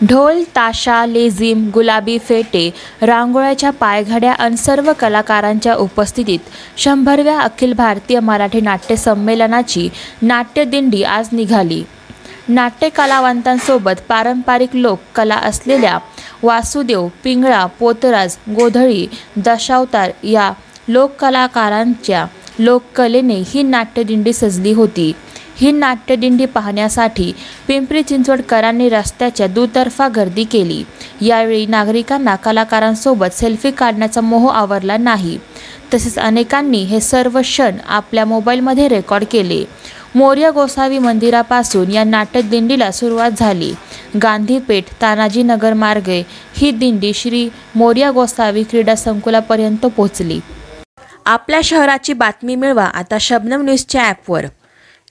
ढोल ताशा लेझिम गुलाबी फेटे रांगोळ्याच्या पायघड्या अन सर्व कलाकारांच्या उपस्थितीत 100व्या अखिल भारतीय मराठी नाट्य संमेलनाची नाट्यदिंडी आज निघाली। नाट्य कलावंतांसोबत पारंपरिक लोक कला असलेल्या वासुदेव पिंगळा पोतराज गोधळी दशावतार या लोककलाकारांच्या लोककलेने ही नाट्यदिंडी सजली होती। ही नाट्यदिंडी पाहण्यासाठी पिंपरी चिंचवडकरांनी रस्त्याच्या दुतर्फा गर्दी केली। यावेळी नागरिकांना कलाकारांसोबत सेल्फी काढण्याचा मोह आवरला नाही। तसेच अनेकांनी हे सर्व क्षण आपल्या मोबाईलमध्ये रेकॉर्ड केले। मोरया गोसावी मंदिरापासून या नाट्यदिंडीला सुरुवात झाली। गांधीपेठ तानाजी नगर मार्गे ही दिंडी श्री मोरया गोसावी क्रीडा संकुलापर्यंत पोहोचली। आपल्या शहराची बातमी मिळवा आता शबनम न्यूजच्या ॲपवर।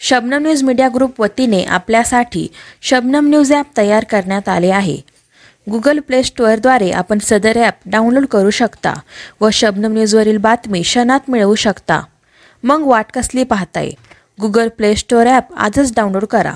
शबनम न्यूज मीडिया ग्रुप वतीने आपल्यासाठी शबनम न्यूज ॲप तयार करण्यात आले आहे। गुगल प्ले स्टोअरद्वारे आपण सदर ॲप डाउनलोड करू शकता व शबनम न्यूजवरील बातमी क्षणात मिळवू शकता। मग वाट कसली पाहताय? गुगल प्ले स्टोअर ॲप आजच डाउनलोड करा।